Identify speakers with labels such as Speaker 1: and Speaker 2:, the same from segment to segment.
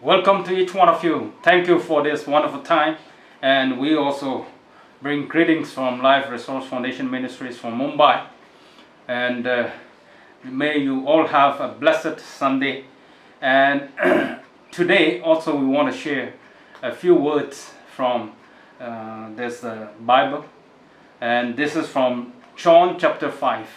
Speaker 1: Welcome to each one of you. Thank you for this wonderful time. And we also bring greetings from Life Resource Foundation Ministries from Mumbai. And may you all have a blessed Sunday. And today also we want to share a few words from this Bible. And this is from John chapter 5.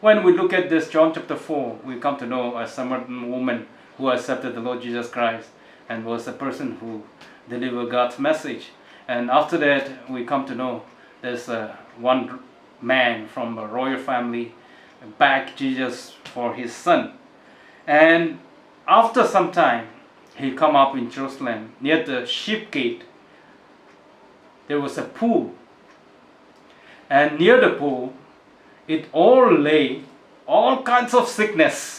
Speaker 1: When we look at this John chapter 4, we come to know a Samaritan woman who accepted the Lord Jesus Christ and was a person who delivered God's message. And after that, we come to know there's one man from a royal family backed Jesus for his son. And after some time, he come up in Jerusalem near the sheep gate. There was a pool. And near the pool, it all lay all kinds of sickness.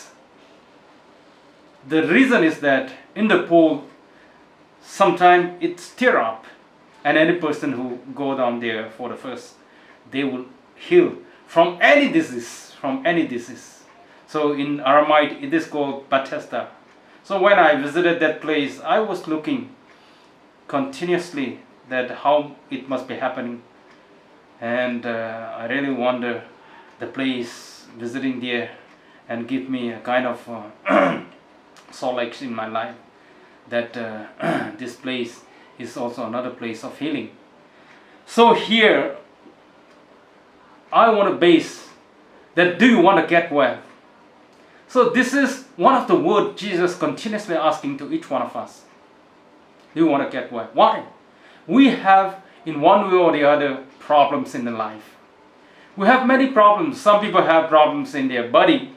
Speaker 1: The reason is that in the pool, sometimes it stir up, and any person who go down there for the first, they will heal from any disease, So in Aramaic, it is called Bethesda. So when I visited that place, I was looking continuously that how it must be happening, and I really wonder the place visiting there and give me a kind of solace in my life that this place is also another place of healing. So here I want to base that, do you want to get well? So this is one of the words Jesus continuously asking to each one of us. Do you want to get well? Why? We have in one way or the other problems in the life. We have many problems. Some people have problems in their body.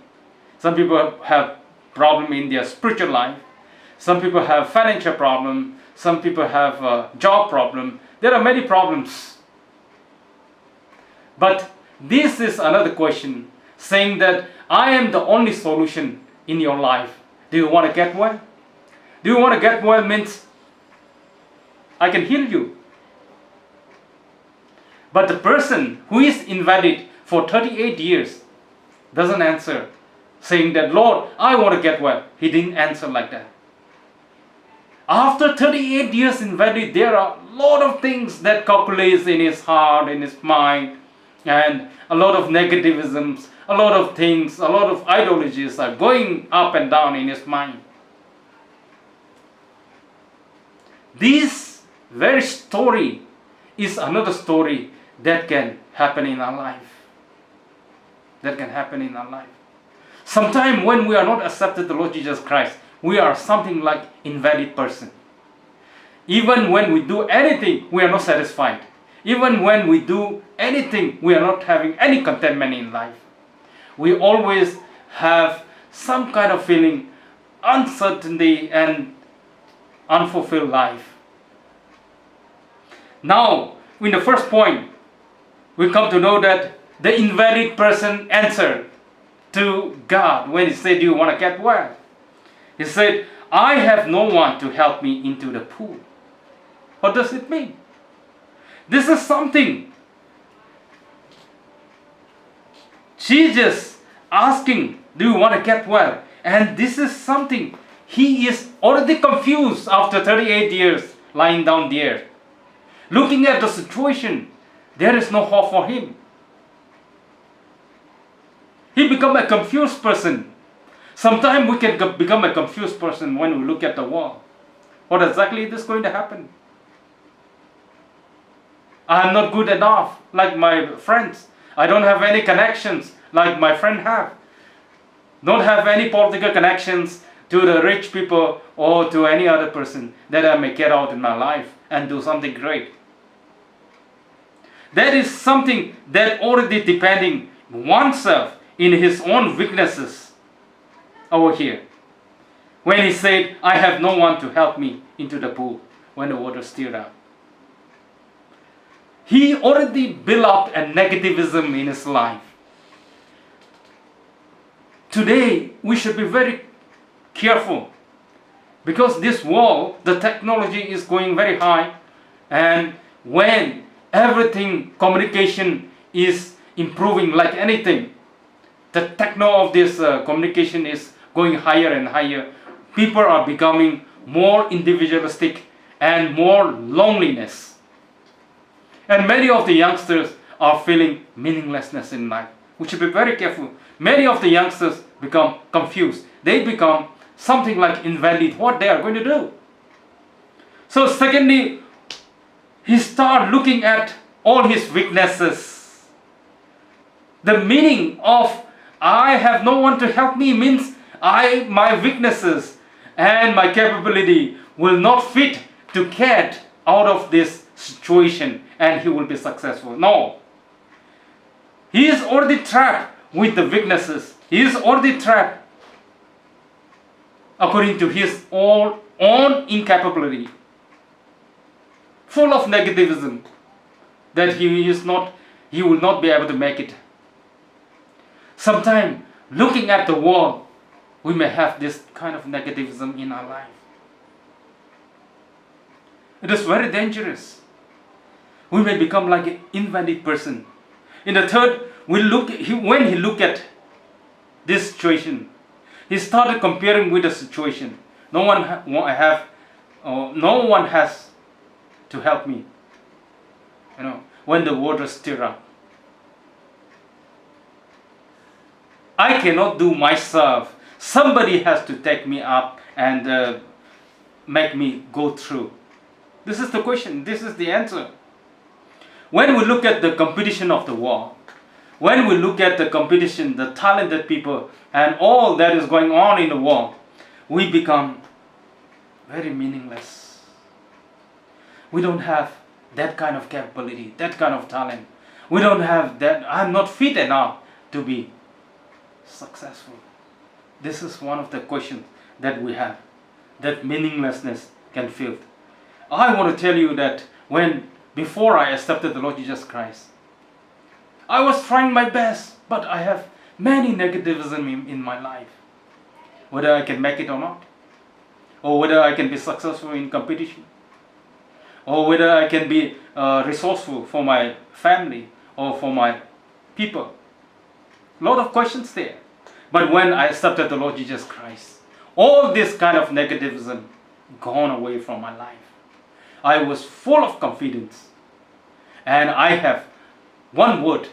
Speaker 1: Some people have problem in their spiritual life. Some people have financial problem. Some people have a job problem. There are many problems. But this is another question, saying that I am the only solution in your life. Do you want to get well? Do you want to get well means I can heal you. But the person who is invalid for 38 years doesn't answer, saying that, Lord, I want to get well. He didn't answer like that. After 38 years invalid, there are a lot of things that calculates in his heart, in his mind, and a lot of negativisms, a lot of things, a lot of ideologies are going up and down in his mind. This very story is another story that can happen in our life. Sometimes when we are not accepted the Lord Jesus Christ, we are something like invalid person. Even when we do anything, we are not satisfied. Even when we do anything, we are not having any contentment in life. We always have some kind of feeling, uncertainty and unfulfilled life. Now, in the first point, we come to know that the invalid person answered to God when he said, do you want to get well? He said, I have no one to help me into the pool. What does it mean? This is something Jesus asking, do you want to get well? And this is something he is already confused after 38 years lying down there. Looking at the situation, there is no hope for him. He become a confused person. Sometimes we can become a confused person when we look at the world. What exactly is going to happen? I am not good enough like my friends. I don't have any connections like my friend have. Don't have any political connections to the rich people or to any other person that I may get out in my life and do something great. That is something that already depending oneself in his own weaknesses over here. When he said, I have no one to help me into the pool when the water stirred up. He already built up a negativism in his life. Today, we should be very careful because this world, the technology is going very high, and when everything, communication is improving like anything, the techno of this communication is going higher and higher. People are becoming more individualistic, and more loneliness. And many of the youngsters are feeling meaninglessness in life. We should be very careful. Many of the youngsters become confused. They become something like invalid what they are going to do. So secondly, he started looking at all his weaknesses. The meaning of I have no one to help me means my weaknesses and my capability will not fit to get out of this situation and he will be successful. No. He is already trapped with the weaknesses. He is already trapped according to his own incapability, full of negativism, that he will not be able to make it. Sometimes looking at the world, we may have this kind of negativism in our life. It is very dangerous. We may become like an invalid person. In the third, when he looked at this situation, he started comparing with the situation. No one has to help me. When the waters stir up, I cannot do myself. Somebody has to take me up and make me go through. This is the question. This is the answer. When we look at the competition of the world, when we look at the competition, the talented people, and all that is going on in the world, we become very meaningless. We don't have that kind of capability, that kind of talent. We don't have that. I'm not fit enough to be successful. This is one of the questions that we have, that meaninglessness can fill. I want to tell you that before I accepted the Lord Jesus Christ, I was trying my best, but I have many negativism in my life. Whether I can make it or not, or whether I can be successful in competition, or whether I can be resourceful for my family or for my people. A lot of questions there. But when I accepted the Lord Jesus Christ, all this kind of negativism gone away from my life. I was full of confidence. And I have one word,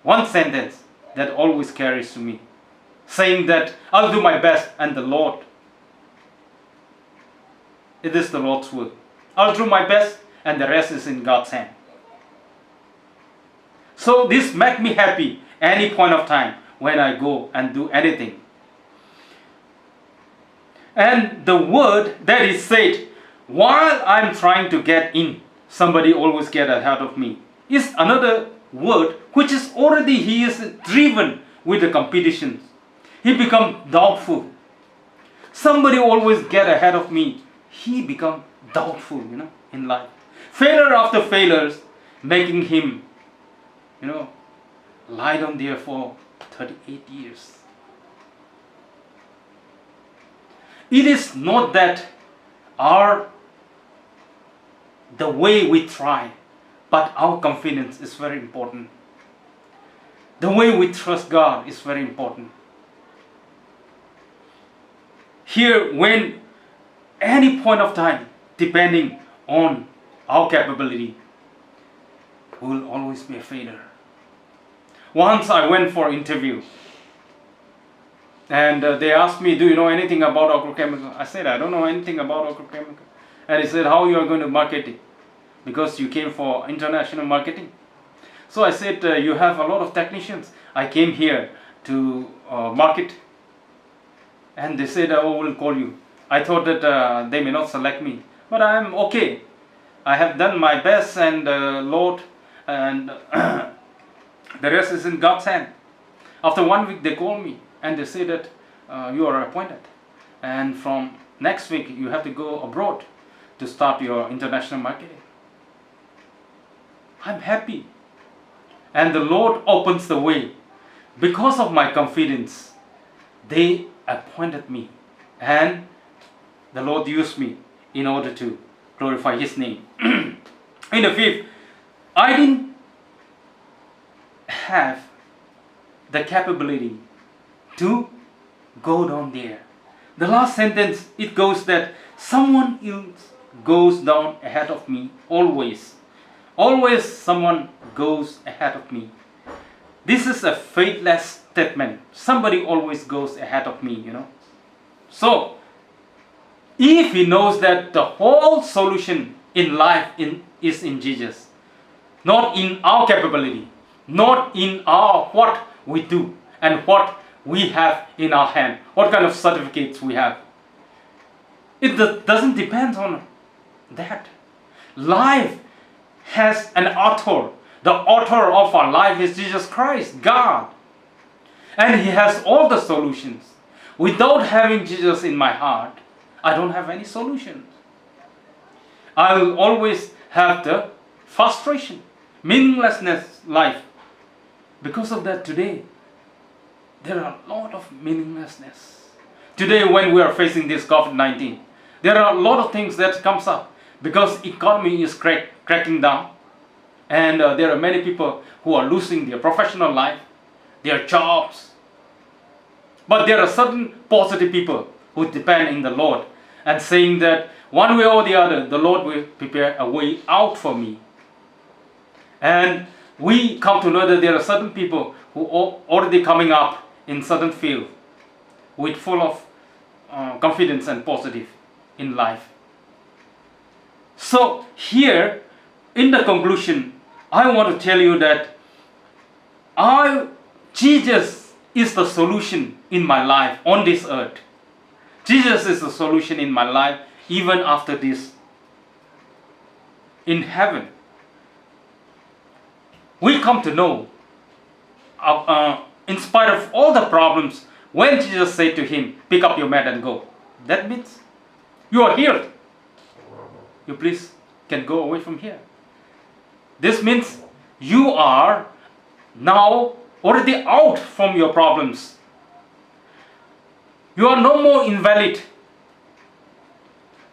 Speaker 1: one sentence that always carries to me, saying that I'll do my best and the Lord. It is the Lord's will. I'll do my best and the rest is in God's hand. So this makes me happy any point of time when I go and do anything. And the word that is said while I'm trying to get in, somebody always get ahead of me, is another word which is already he is driven with the competitions. He become doubtful. Somebody always get ahead of me. He become doubtful, in life. Failure after failures, making him, lie down there for 38 years. It is not that the way we try, but our confidence is very important. The way we trust God is very important. Here, when any point of time, depending on our capability, we will always be a failure. Once I went for interview, and they asked me, do you know anything about agrochemical? I said, I don't know anything about agrochemical. And he said, how you are going to market it? Because you came for international marketing. So I said, you have a lot of technicians. I came here to market. And they said, we'll call you. I thought that they may not select me. But I'm okay. I have done my best and Lord, and the rest is in God's hand. After 1 week they called me and they said that you are appointed. And from next week you have to go abroad to start your international marketing. I'm happy. And the Lord opens the way. Because of my confidence, they appointed me. And the Lord used me in order to glorify His name. In the fifth, I didn't have the capability to go down there. The last sentence, it goes that Someone else goes down ahead of me, always. Always someone goes ahead of me. This is a faithless statement. Somebody always goes ahead of me, So, if he knows that the whole solution in life is in Jesus, not in our capability, not in our what we do and what we have in our hand, what kind of certificates we have. It doesn't depend on that. Life has an author. The author of our life is Jesus Christ, God. And He has all the solutions. Without having Jesus in my heart, I don't have any solutions. I will always have the frustration, meaninglessness life. Because of that today, there are a lot of meaninglessness. Today when we are facing this COVID-19, there are a lot of things that comes up because economy is cracking down. And there are many people who are losing their professional life, their jobs. But there are certain positive people who depend in the Lord and saying that one way or the other, the Lord will prepare a way out for me. And we come to know that there are certain people who are already coming up in certain field with full of confidence and positive in life. So here, in the conclusion, I want to tell you that Jesus is the solution in my life on this earth. Jesus is the solution in my life even after this. In heaven, we come to know, in spite of all the problems, when Jesus said to him, pick up your mat and go, that means you are healed. You please can go away from here. This means you are now already out from your problems. You are no more invalid.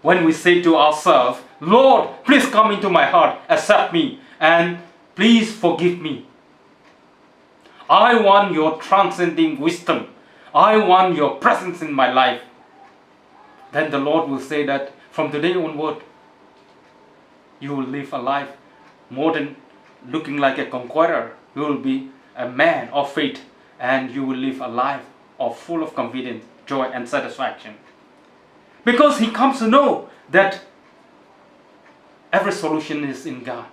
Speaker 1: When we say to ourselves, Lord, please come into my heart, accept me, and please forgive me. I want your transcending wisdom. I want your presence in my life. Then the Lord will say that from today onward, you will live a life more than looking like a conqueror. You will be a man of faith, and you will live a life full of confidence, joy and satisfaction. Because he comes to know that every solution is in God.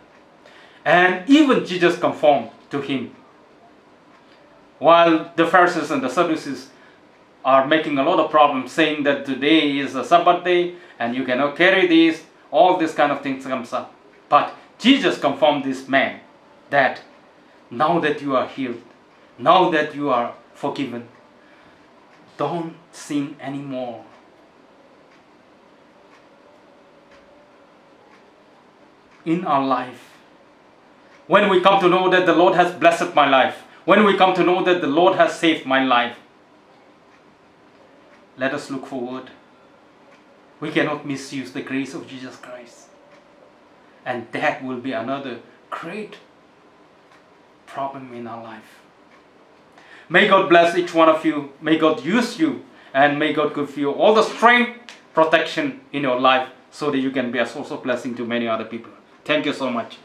Speaker 1: And even Jesus conformed to him. While the Pharisees and the Sadducees are making a lot of problems, saying that today is a Sabbath day and you cannot carry this, all this kind of things comes up. But Jesus confirmed this man that now that you are healed, now that you are forgiven, don't sin anymore. In our life, when we come to know that the Lord has blessed my life, when we come to know that the Lord has saved my life, let us look forward. We cannot misuse the grace of Jesus Christ. And that will be another great problem in our life. May God bless each one of you. May God use you. And may God give you all the strength, protection in your life so that you can be a source of blessing to many other people. Thank you so much.